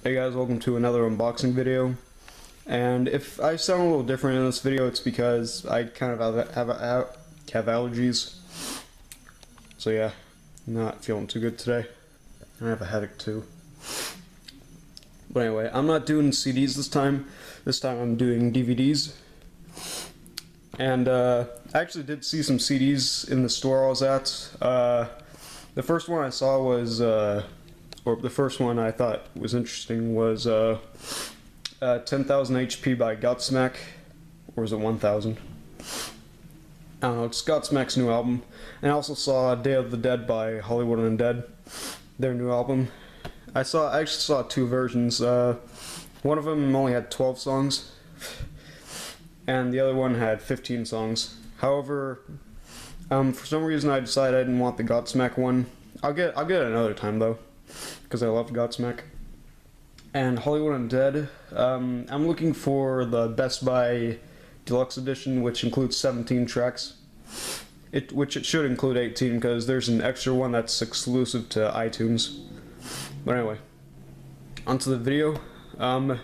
Hey guys, welcome to another unboxing video. And if I sound a little different in this video, it's because I kind of have allergies. So yeah, I'm not feeling too good today. I have a headache too. But anyway, I'm not doing CDs this time. This time I'm doing DVDs. And I actually did see some CDs in the store I was at. The first one I saw was, or the first one I thought was interesting was 10,000 HP by Godsmack, or is it 1,000? I don't know, it's Godsmack's new album. And I also saw Day of the Dead by Hollywood Undead, their new album. I actually saw two versions. One of them only had 12 songs, and the other one had 15 songs. However, for some reason I decided I didn't want the Godsmack one. I'll get it another time though, because I love Godsmack. And Hollywood Undead, I'm looking for the Best Buy Deluxe Edition, which includes 17 tracks. Which it should include 18, because there's an extra one that's exclusive to iTunes. But anyway, onto the video. I'm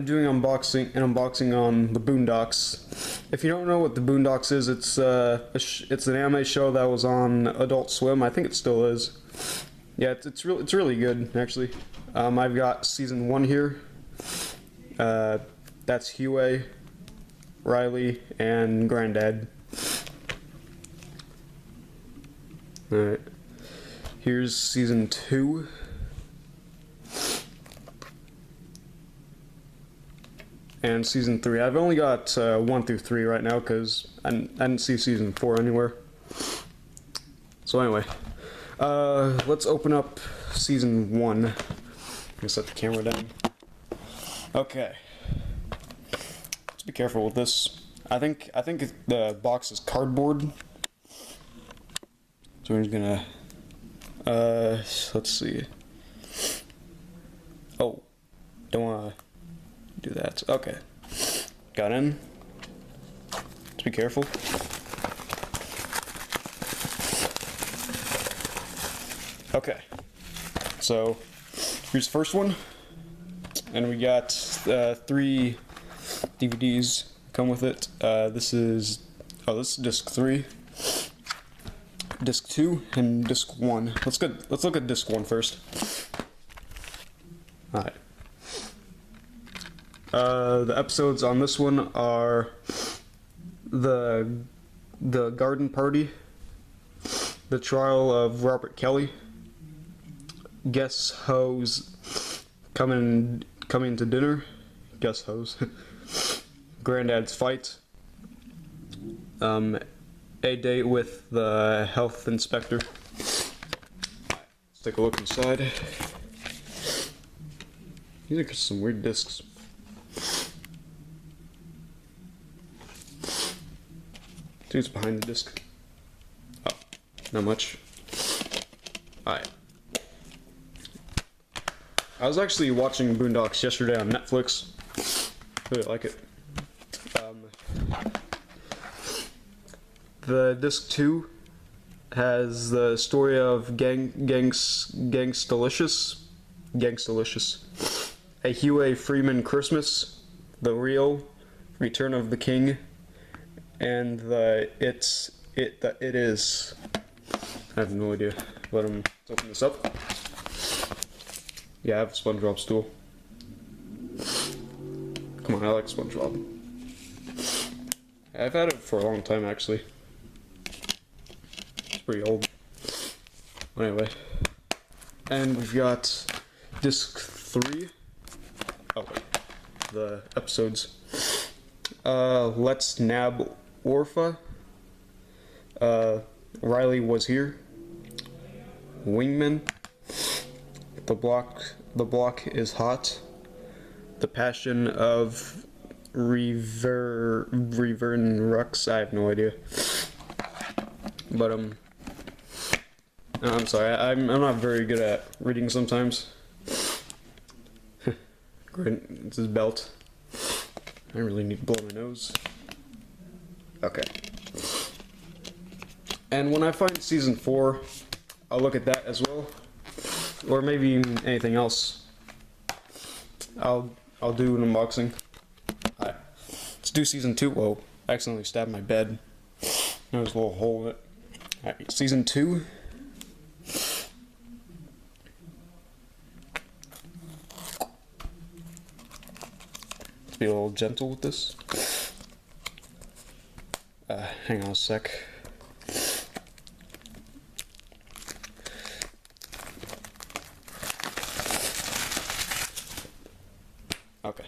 doing an unboxing on the Boondocks. If you don't know what the Boondocks is, it's an anime show that was on Adult Swim. I think it still is. Yeah, it's really good actually. I've got season 1 here. That's Huey, Riley, and Granddad. Alright, here's season 2. And season 3. I've only got 1 through 3 right now because I didn't see season 4 anywhere. So anyway, let's open up season 1. I'm gonna set the camera down. Okay. Let's be careful with this. I think the box is cardboard. So we're just gonna let's see. Oh, don't wanna do that. Okay. Got in. Let's be careful. Okay. So here's the first one, and we got 3 DVDs come with it. This is disc 3, disc 2, and disc 1. Let's look at disc 1 first. All right. The episodes on this one are the Garden Party, the Trial of Robert Kelly, Guess Hoes coming to dinner, Guess Hoes, Granddad's Fight, a date with the health inspector. Let's take a look inside. These are some weird discs. Who's behind the disc? Oh, not much. Alright. I was actually watching Boondocks yesterday on Netflix. Really like it. The disc 2 has the story of Gangstalicious, a Huey Freeman Christmas, The Real, Return of the King, and the It Is. I have no idea. Let's open this up. Yeah, I have a SpongeBob stool. Come on, I like SpongeBob. I've had it for a long time actually. It's pretty old. Anyway. And we've got disc 3. Oh wait. The episodes. Let's Nab Orpha. Riley Was Here. Wingman. The Block Is Hot. The Passion of Revern Rux. I have no idea. But I'm sorry. I'm not very good at reading sometimes. Great. It's his belt. I really need to blow my nose. Okay. And when I find season 4, I'll look at that as well. Or maybe anything else. I'll do an unboxing. Alright. Let's do season 2. Whoa, I accidentally stabbed my bed. There's a little hole in it. Alright, season 2. Let's be a little gentle with this. Hang on a sec. Okay.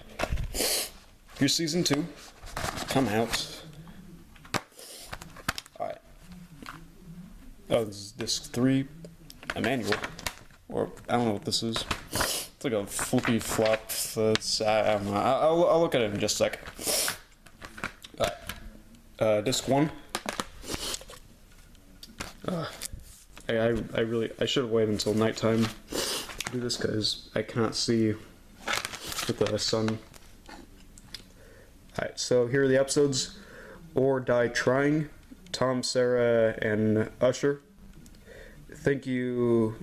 Here's season 2. Come out. Alright. Oh, this is disc 3. A manual. Or, I don't know what this is. It's like a flippy flop. I don't know. I'll look at it in just a sec. Alright. Disc 1. I should have waited until nighttime to do this because I cannot see with the sun. Alright, so here are the episodes. Or Die Trying, Tom, Sarah, and Usher. Thank you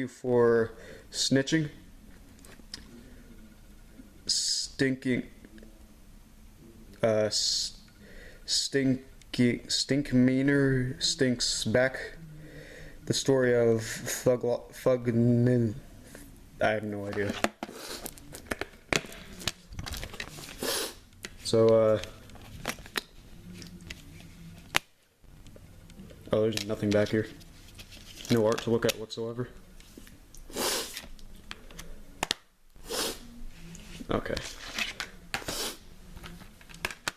for snitching. Stinking Stink Meaner Stinks Back. The story of Thug. I have no idea. So, oh, there's nothing back here. No art to look at whatsoever. Okay.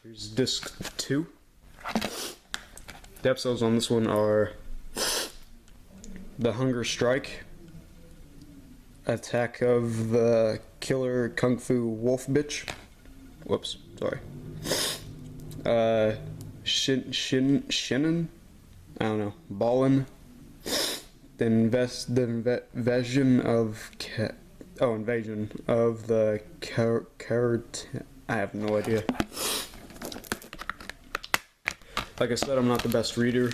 Here's disc 2. The episodes on this one are The Hunger Strike, Attack of the Killer Kung Fu Wolf Bitch. Whoops, sorry. Shinin? I don't know. Ballin. The invasion of the I have no idea. Like I said, I'm not the best reader.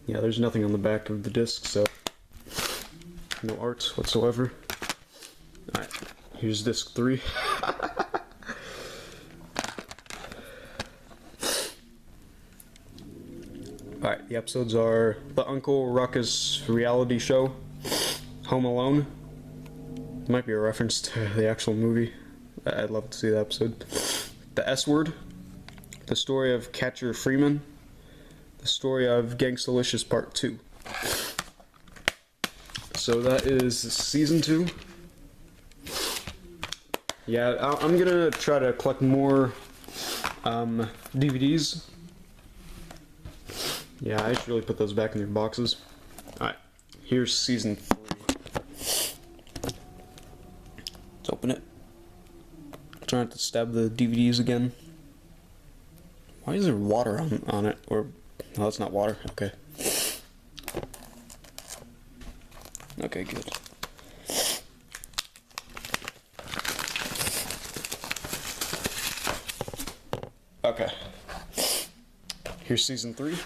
Yeah, there's nothing on the back of the disc, so no art whatsoever. Alright, here's disc 3. Alright, the episodes are The Uncle Ruckus Reality Show, Home Alone. Might be a reference to the actual movie. I'd love to see that episode. The S Word, The Story of Catcher Freeman, The Story of Gangstalicious Part 2. So that is season 2. Yeah, I'm gonna try to collect more DVDs. Yeah, I should really put those back in their boxes. Alright, here's season 3. Let's open it. Try not to stab the DVDs again. Why is there water on it? Or, no, that's not water. Okay. Okay, good. Okay. Here's season 3.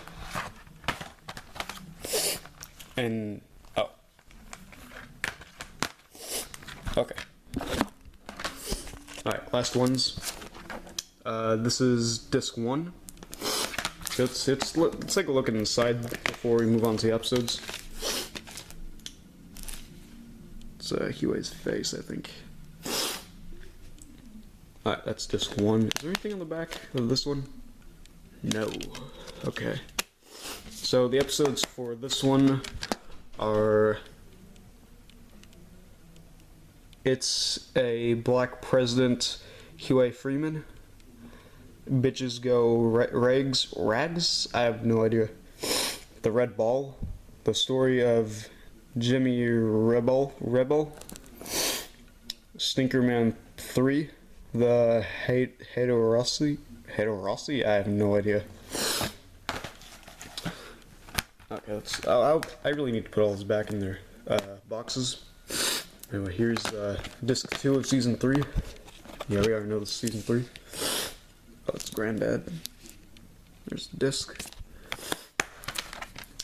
And, oh. Okay. Alright, last ones. This is disc 1. Let's take a look inside before we move on to the episodes. It's Huey's face, I think. Alright, that's disc 1. Is there anything on the back of this one? No. Okay. So the episodes for this one are... It's a Black President, Huey Freeman. Bitches Go Rags? I have no idea. The Red Ball. The Story of Jimmy Rebel. Stinkerman 3. The Hato Rossi? I have no idea. Okay, I really need to put all this back in their boxes. Anyway, here's disc 2 of season 3. Yeah, we already know this is season 3. Oh, it's Granddad. There's the disc.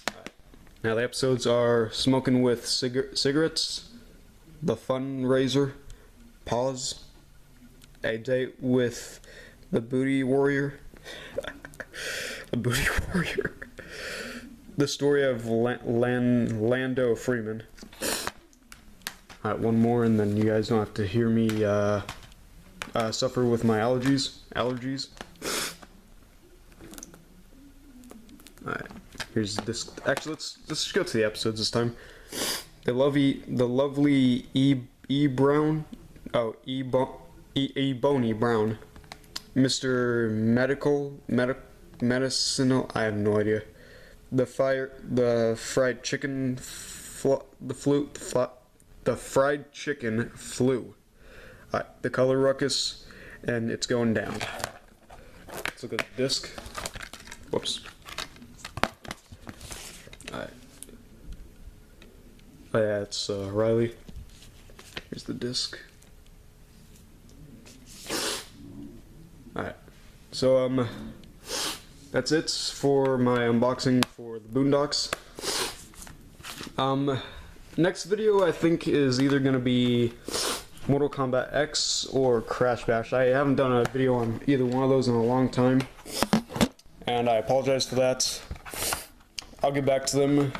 Right. Now the episodes are Smoking with Cigarettes, The Fundraiser, Pause. A date with the booty warrior. The booty warrior. The story of Lando Freeman. Alright, one more and then you guys don't have to hear me suffer with my allergies. Alright, here's this. Actually, let's go to the episodes this time. The lovely E. Brown. Oh, E. Boney Brown. Mr. Medicinal. I have no idea. The fried chicken the fried chicken flu. The color ruckus, and it's going down. Let's look at the disc. Whoops. Alright. Oh yeah, it's Riley. Here's the disc. Alright. So that's it for my unboxing for the Boondocks. Next video I think is either gonna be Mortal Kombat X or Crash Bash. I haven't done a video on either one of those in a long time, and I apologize for that. I'll get back to them,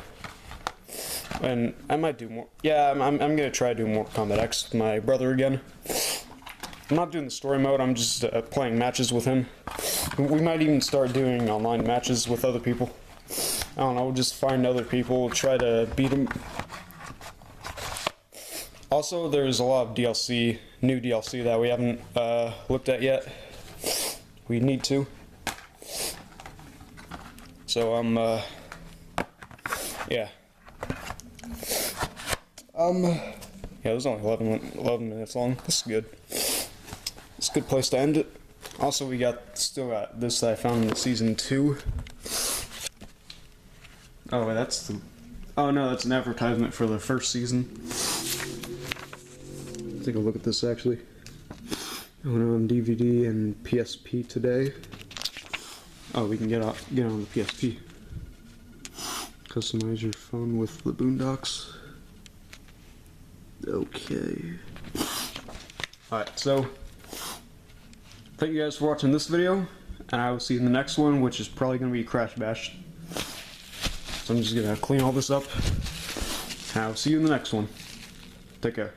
and I might do more. Yeah, I'm gonna try doing Mortal Kombat X with my brother again. I'm not doing the story mode, I'm just playing matches with him. We might even start doing online matches with other people. I don't know, just find other people, try to beat them. Also, there's a lot of DLC, new DLC that we haven't looked at yet. We need to. So, yeah. Yeah, it was only 11 minutes long. This is good. It's a good place to end it. Also, we still got this that I found in season 2. Oh, wait, that's the... Oh, no, that's an advertisement for the first season. Take a look at this, actually. I went on DVD and PSP today. Oh, we can get on the PSP. Customize your phone with the Boondocks. Okay. Alright, so thank you guys for watching this video, and I will see you in the next one, which is probably going to be Crash Bash. So I'm just going to clean all this up, and I will see you in the next one. Take care.